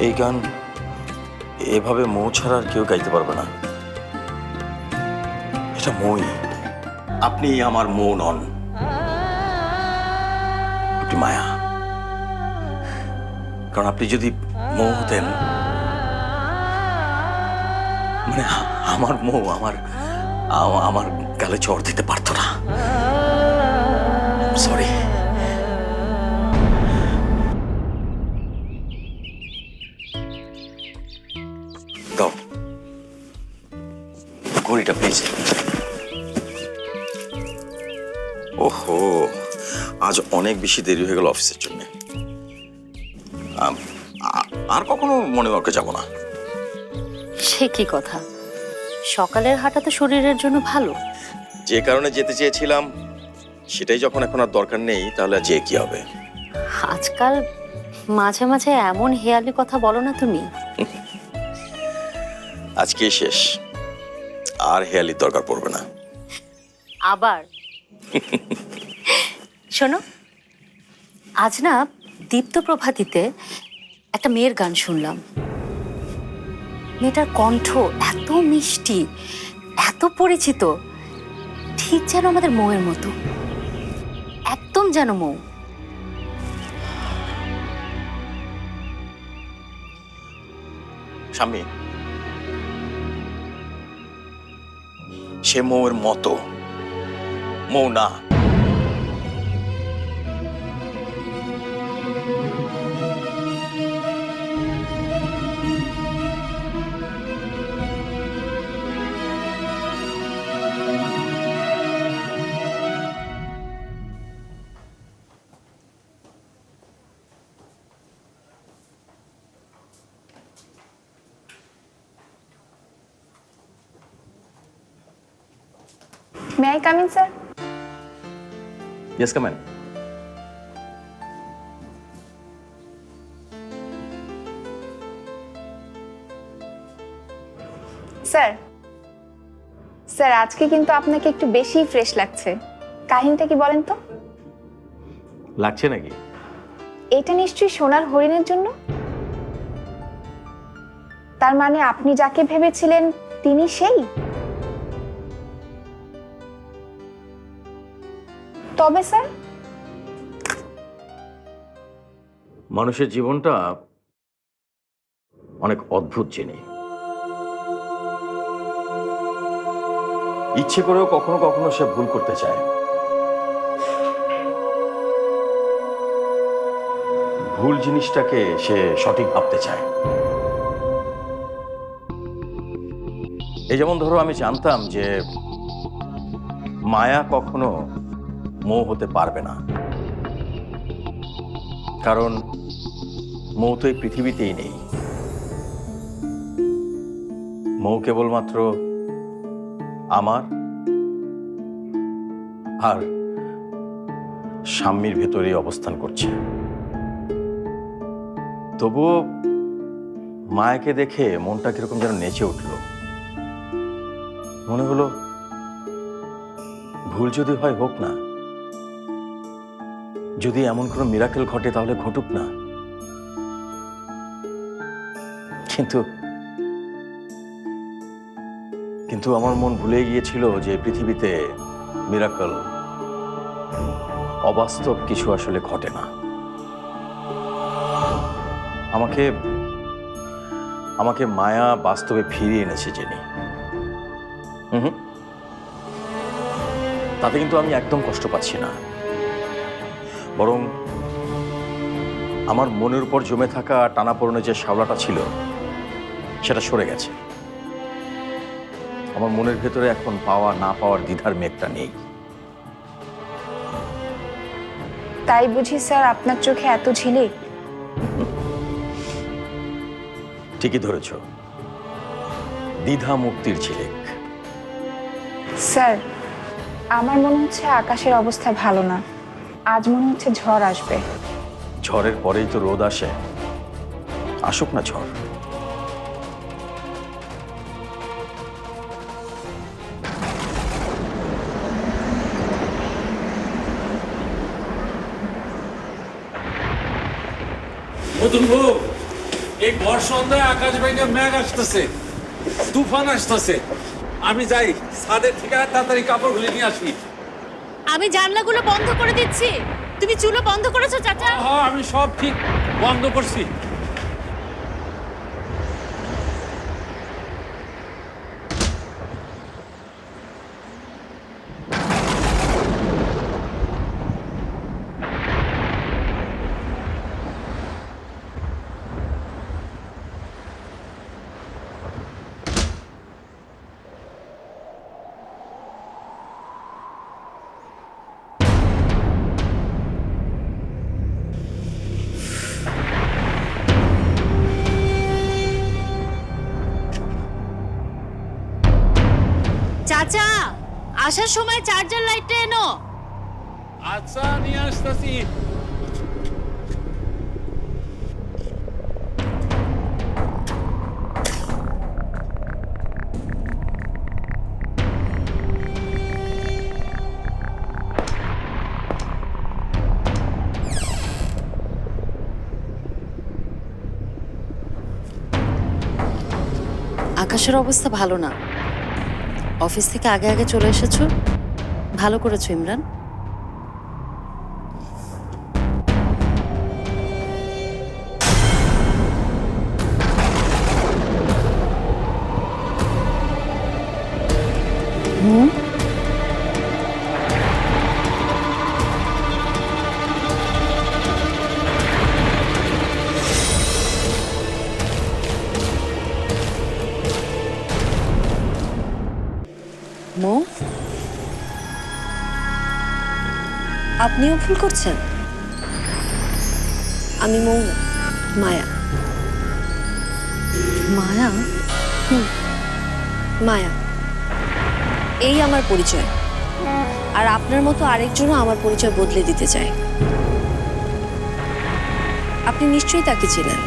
এই গান এভাবে মৌ ছাড়া আর কেউ গাইতে পারবে না। এটা মই, আপনি আমার মৌ নন, আপনি মায়া। কারণ আপনি যদি মৌ হতেন, মানে আমার মৌ আমার আমার গালে চড় দিতে পারতো না। সরি। দাও ঘড়িটা প্লিজ। ওহো, আজ অনেক বেশি দেরি হয়ে গেল অফিসের জন্য। আর কখনো মনে ওয়ার্কে যাব না। সে কি কথা, সকালের হাঁটা তো শরীরের জন্য ভালো। যে কারণে যেতে চেয়েছিলাম সেটাই যখন এখন আর দরকার নেই, তাহলে আর যে কি হবে। আজকাল মাঝে মাঝে এমন হেয়ালি কথা বলো না তুমি। আজকে শেষ, আর হেয়ালির দরকার পড়বে না। আবার শোনো, আজ না দীপ্ত প্রভাতীতে একটা মেয়ের গান শুনলাম। মেয়েটার কণ্ঠ এত মিষ্টি, এত পরিচিত, ঠিক যেন আমাদের মৌয়ের মতো, একদম যেন মৌ। স্বামী, সে মৌয়ের মতো, মৌ না। May I come in, sir? Yes, come in. Sir, sir আজকে কিন্তু আপনাকে একটু বেশি ফ্রেশ লাগছে। কাহিনীটা কি বলেন তো? লাগছে নাকি? এটা নিশ্চয়ই সোনার হরিণের জন্য। তার মানে আপনি যাকে ভেবেছিলেন তিনি সেই? তবে স্যার, মানুষের জীবনটা অনেক অদ্ভুত জিনিস। ইচ্ছে করেও কখনো কখনো সে ভুল করতে চায়। ভুল জিনিসটাকে সে সঠিক ভাবতে চায়। এই যেমন ধরো, আমি জানতাম যে মায়া কখনো মৌ হতে পারবে না, কারণ মৌ তো এই পৃথিবীতেই নেই। মৌ কেবলমাত্র আমার আর স্বামীর ভেতরে অবস্থান করছে। তবুও মায়াকে দেখে মনটা কিরকম যেন নেচে উঠল। মনে হলো ভুল যদি হয় হোক না, যদি এমন কোনো মিরাকেল ঘটে তাহলে ঘটুক না। কিন্তু কিন্তু আমার মন ভুলে গিয়েছিল যে পৃথিবীতে মিরাকেল, অবাস্তব কিছু আসলে ঘটে না। আমাকে আমাকে মায়া বাস্তবে ফিরিয়ে এনেছে জেনে। তাতে কিন্তু আমি একদম কষ্ট পাচ্ছি না, বরং আমার মনের উপর জমে থাকা টানাপোড়েনের যে শ্যাওলাটা ছিল সেটা সরে গেছে। আমার মনের ভেতরে এখন পাওয়া না পাওয়ার দ্বিধার মেঘটা নেই। তাই বুঝি স্যার আপনার চোখে এত ঝিলিক? ঠিকই ধরেছ, দ্বিধা মুক্তির ঝিলিক। স্যার, আমার মনে হচ্ছে আকাশের অবস্থা ভালো না। আজ মনে হচ্ছে ঝড় আসবে। ঝড়ের পরেই তো রোদ আসে, আসুক না ঝড়। নতুন বউ, এই বর্ষন্ধায় আকাশ ভেঙে মেঘ আসতেছে, তুফান আসতেছে। আমি যাই ছাদের থেকে তাড়াতাড়ি কাপড়গুলি নিয়ে আসি। আমি জানলাগুলো বন্ধ করে দিচ্ছি, তুমি চুলো বন্ধ করেছো চাচা? হ্যাঁ, আমি সব ঠিক বন্ধ করছি। চাচা, আসার সময় চার্জার লাইটটা এনো। আচ্ছা, নিয়ে আসতেছি। আকাশের অবস্থা ভালো না, অফিস থেকে আগে আগে চলে এসেছো, ভালো করেছো ইমরান। মৌ, আপনিও ভুল করছেন। আমি মৌ না, মায়া। মায়া? মায়া, এই আমার পরিচয়। আর আপনার মতো আরেকজনও আমার পরিচয় বদলে দিতে চায়। আপনি নিশ্চয়ই তাকে চেনেন।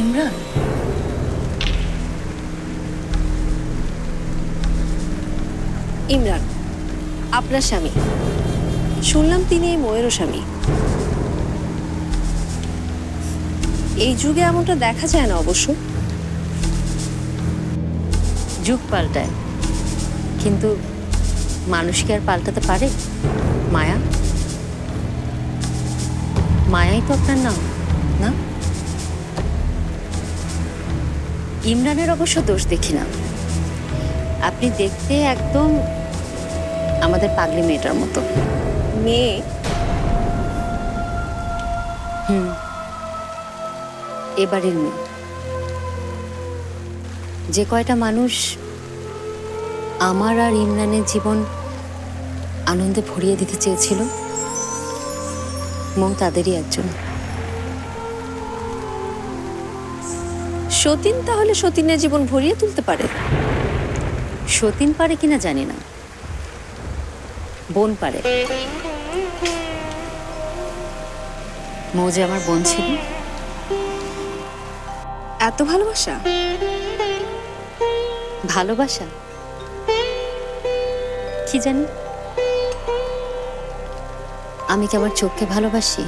ইমরান? ইমরান আপনার স্বামী। শুনলাম তিনি এই ময়েরও স্বামী। এই যুগে এমনটা দেখা যায় না অবশ্য। যুগ পাল্টায়, কিন্তু মানুষ কি আর পাল্টাতে পারে? মায়া, মায়াই তো আপনার নাম না? ইমরানের অবশ্য দোষ দেখি না। আপনি দেখতে একদম আমাদের পাগলি মেয়েটার মতো। মেয়ে? এবারের মেয়ে। যে কয়টা মানুষ আমার আর ইমরানের জীবন আনন্দে ভরিয়ে দিতে চেয়েছিল, মৌ তাদেরই একজন। সতীন তাহলে সতীনের জীবন ভরিয়ে তুলতে পারে? সতীন পারে কিনা জানি না, বোন পারে। মৌ যে আমার বোন ছিল। এত ভালোবাসা? ভালোবাসা কি জানি। আমি কি আমার চোখকে ভালোবাসি,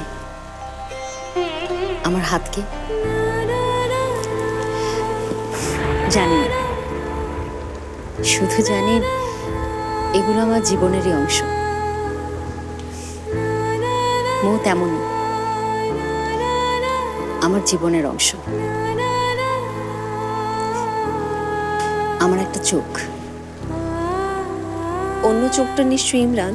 আমার হাতকে? জানি না, শুধু জানি এগুলো আমার জীবনেরই অংশ। মৌ তেমনই আমার জীবনের অংশ। আমার একটা চোখ। অন্য চোখটা নিশ্চয়ই ইমরান।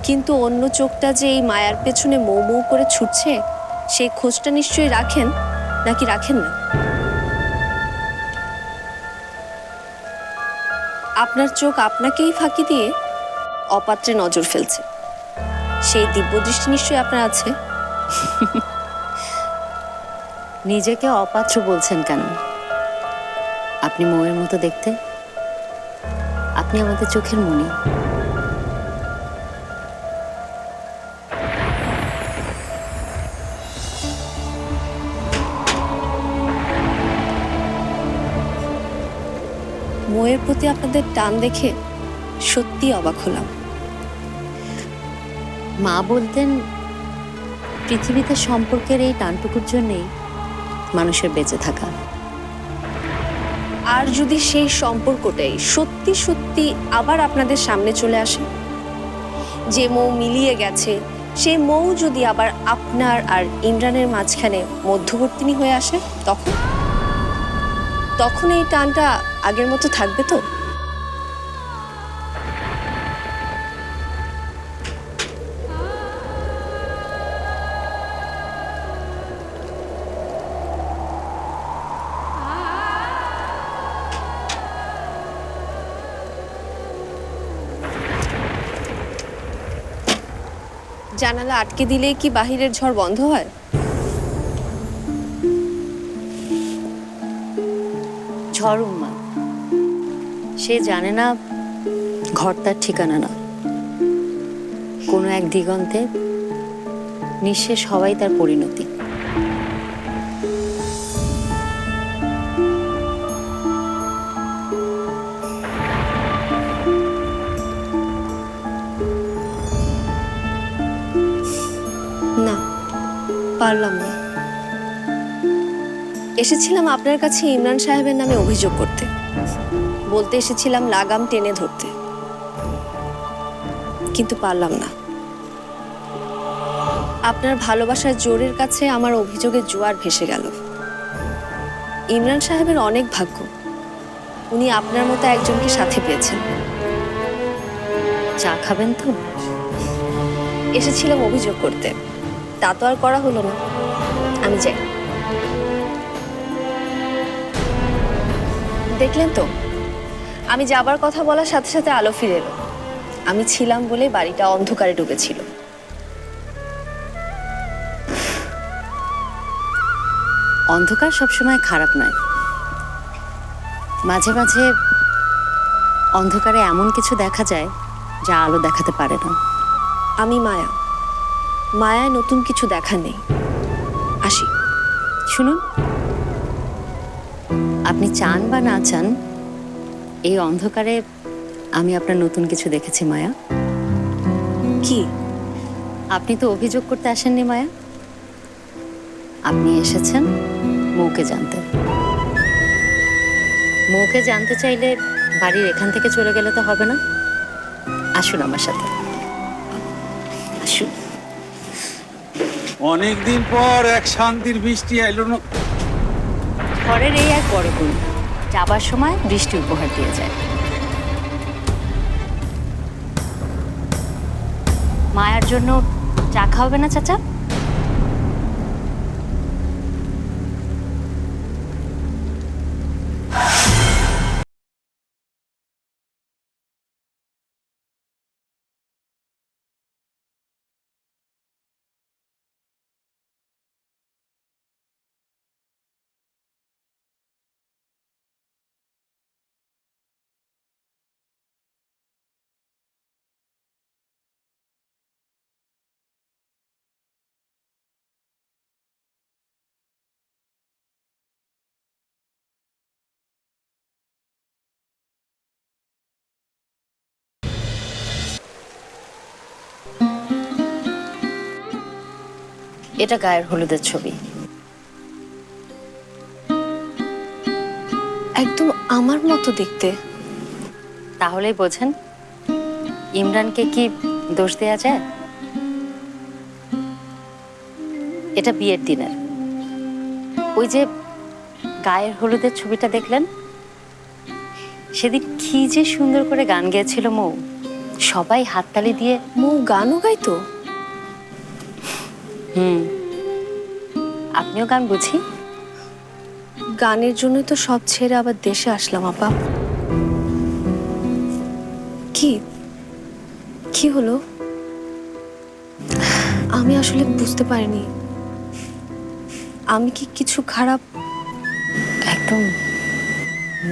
কিন্তু অন্য চোখটা যে এই মায়ার পেছনে মৌ মৌ করে ছুটছে, সেই খোঁজটা নিশ্চয়ই রাখেন, নাকি রাখেন না? আপনার চোখ আপনাকেই ফাঁকি দিয়ে অপাত্রে নজর ফেলছে, সেই দিব্য দৃষ্টি নিশ্চয়ই আপনার আছে। নিজেকে অপাত্র বলছেন কেন? আপনি মৌয়ের মতো দেখতে, আপনি আমাদের চোখের মণি। মৌয়ের প্রতি আপনাদের টান দেখে সত্যি অবাক হলাম। মা বলতেন পৃথিবীতে সম্পর্কের এই টানটুকুর জন্যেই মানুষের বেঁচে থাকা। আর যদি সেই সম্পর্কটাই সত্যি সত্যি আবার আপনাদের সামনে চলে আসে, যে মৌ মিলিয়ে গেছে সেই মৌ যদি আবার আপনার আর ইমরানের মাঝখানে মধ্যবর্তিনী হয়ে আসে, তখন এই টানটা আগের মতো থাকবে তো? জানালা আটকে দিলেই কি বাহিরের ঝড় বন্ধ হয়? ঝড় উম্মা, সে জানে না ঘর তার ঠিকানা না। কোনো এক দিগন্তে নিঃশেষ হওয়াই তার পরিণতি। না, পারলাম না। এসেছিলাম আপনার কাছে ইমরান সাহেবের নামে অভিযোগ করতে, বলতে এসেছিলাম লাগাম টেনে ধরতে, কিন্তু পারলাম না। আপনার ভালোবাসার জোরের কাছে আমার অভিযোগের জোয়ার ভেসে গেল। ইমরান সাহেবের অনেক ভাগ্য, উনি আপনার মতো একজনকে সাথে পেয়েছেন। চা খাবেন তো? এসেছিলাম অভিযোগ করতে, তা তো আর করা হলো না। আমি যাই। দেখলেন তো, আমি যাবার কথা বলার সাথে সাথে আলো ফিরে এলো। আমি ছিলাম বলে বাড়িটা অন্ধকারে ডুবেছিল। অন্ধকার সবসময় খারাপ নয়। মাঝে মাঝে অন্ধকারে এমন কিছু দেখা যায় যা আলো দেখাতে পারে না। আমি মায়া, মায়ায় নতুন কিছু দেখা নেই। আসি। শুনুন, আপনি চান বা না চান, এই অন্ধকারে আমি আপনার নতুন কিছু দেখেছি মায়া। কি? আপনি তো অভিযোগ করতে আসেননি মায়া, আপনি এসেছেন মৌকে জানতে। মৌকে জানতে চাইলে বাড়ির এখান থেকে চলে গেলে তো হবে না। আসুন আমার সাথে, আসুন। অনেকদিন পর এক শান্তির বৃষ্টি এলো না। ঘরের এই এক বড় গুণ, যাবার সময় বৃষ্টি উপহার দিয়ে যায়। মায়ার জন্য চা খাওয়াবে না চাচা? এটা গায়ের হলুদের ছবি। একদম আমার মতো দেখতে। তাহলেই বোঝেন ইমরানকে কি দোষ দেয়া যায়। এটা বিয়ের দিনের ওই যে গায়ের হলুদের ছবিটা দেখলেন, সেদিন কি যে সুন্দর করে গান গেয়েছিল মৌ, সবাই হাততালি দিয়ে। মৌ গানও গাইতো? আপনিও গান বুঝি? গানের জন্য তো সব ছেড়ে আবার দেশে আসলাম আপা। কি কি হলো? আমি আসলে বুঝতে পারিনি। আমি কি কিছু খারাপ? একদম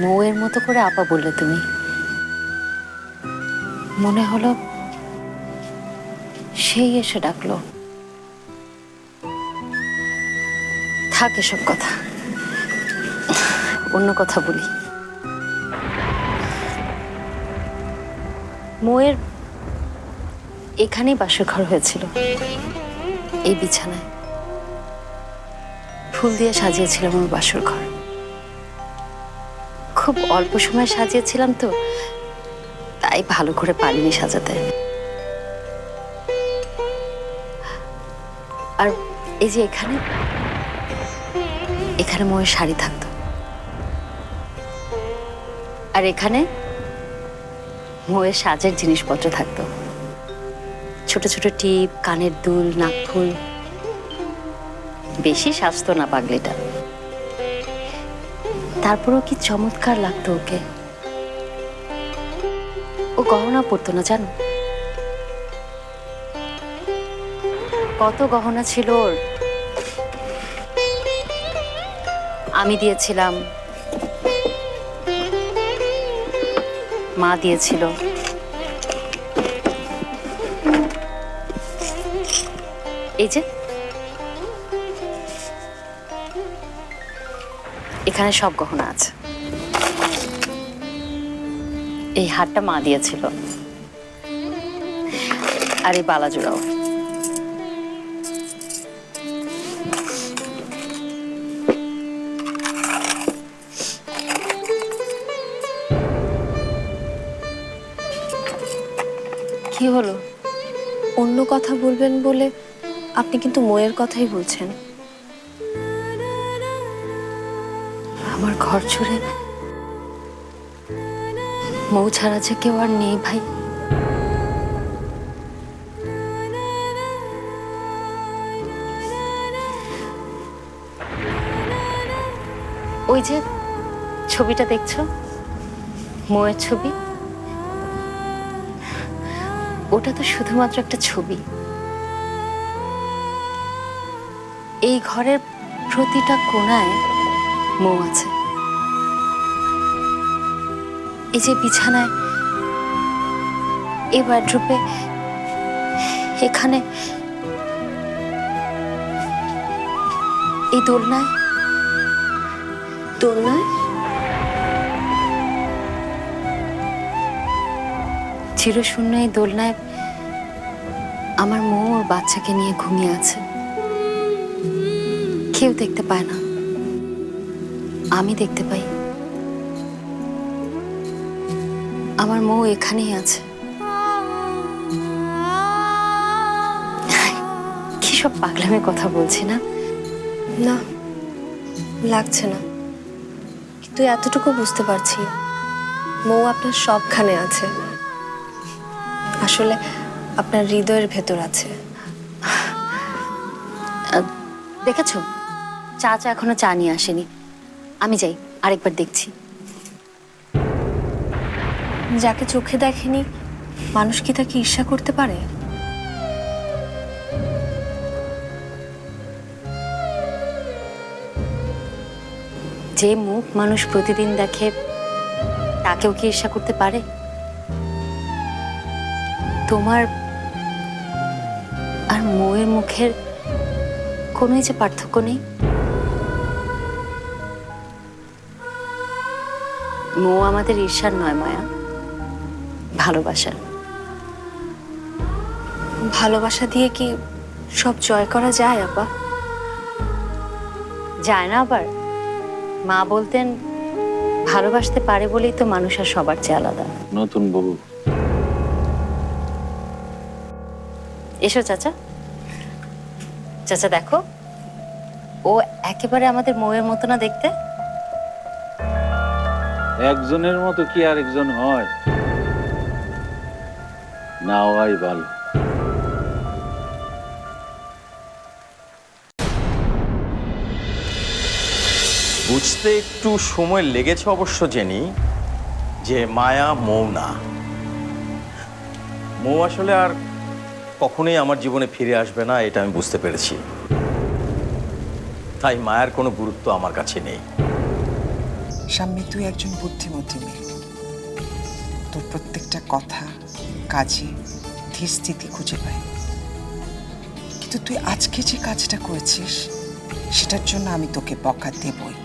মৌয়ের মতো করে আপা বললে তুমি। মনে হলো সেই এসে ডাকলো। থাক এসব কথা, অন্য কথা বলি। মৌয়ের এখানেই বাসর ঘর হয়েছিল, এই বিছানায় ফুল দিয়ে সাজিয়েছিলাম আমার বাসর ঘর। খুব অল্প সময় সাজিয়েছিলাম তো, তাই ভালো করে পারিনি সাজাতে। আর এই যে এখানে এখানে মৌয়ের শাড়ি থাকতো, আর এখানে মৌয়ের সাজের জিনিসপত্র থাকতো, ছোট ছোট টিপ, কানের দুল, নাকফুল। বেশি সাজতো না পাগলিটা, তারপরেও কি চমৎকার লাগতো ওকে। ও গহনা পরতো না জানো, কত গহনা ছিল ওর। আমি দিয়েছিলাম, মা দিয়েছিল। এই যে এখানে সব গহনা আছে। এই হারটা মা দিয়েছিল, আর এই বালাজোড়াও। কি হলো? অন্য কথা বলবেন বলে আপনি কিন্তু মৌয়ের কথাই বলছেন। আমার ঘর ছুড়ে মৌ ছাড়া যে কেউ আর নেই ভাই। ওই যে ছবিটা দেখছো, মৌয়ের ছবি, ওটা তো শুধুমাত্র একটা ছবি। এই ঘরের প্রতিটা কোণায় মৌ আছে। এই যে বিছানায়, এই ওয়ার্ড্রোবে, এখানে, এই দোলনায়। দোলনায়? চিরশূন্য এই দোলনায় আমার মৌ ওর বাচ্চাকে নিয়ে ঘুমিয়ে আছে। কেউ দেখতে পায় না, আমি দেখতে পাই। আমার মৌ এখানেই আছে। কি সব পাগলামি কথা বলছি না? না, লাগছে না, কিন্তু এতটুকু বুঝতে পারছি মৌ আপনার সবখানে আছে। আসলে আপনার হৃদয়ের ভেতর আছে। দেখেছো, চাচা এখনো চা নিয়ে আসেনি। আমি যাই, আরেকবার দেখছি। যাকে চোখে দেখেনি মানুষ কি তাকে ঈর্ষা করতে পারে? যে মুখ মানুষ প্রতিদিন দেখে তাকেও কি ঈর্ষা করতে পারে? তোমার আর মৌয়ের মুখের কোনোই যে পার্থক্য নেই। মৌ আমাদের ঈর্ষার নয় মায়া, ভালোবাসার। ভালোবাসা দিয়ে কি সব জয় করা যায় আপা? যায় না আবার। মা বলতেন ভালোবাসতে পারে বলেই তো মানুষ আর সবার চেয়ে আলাদা। নতুন বউ, এসো চাচা। চাচা দেখো, ও একেবারে আমাদের মৌয়ের মতো না দেখতে? একজনের মতো কি আরেকজন হয়? না হয় ভালো। বুঝতে একটু সময় লেগেছে অবশ্য জেনি, যে মায়া মৌ না। মৌ আসলে আর কখনোই আমার জীবনে ফিরে আসবে না, এটা আমি বুঝতে পেরেছি। তাই মায়ার কোনো গুরুত্ব আমার কাছে নেই। শাম্মী, তুই একজন বুদ্ধিমতী মেয়ে। তোর প্রত্যেকটা কথা, কাজে ধীর স্থিতি খুঁজে পাই। কিন্তু তুই আজকে যে কাজটা করেছিস সেটার জন্য আমি তোকে বকা দেবই।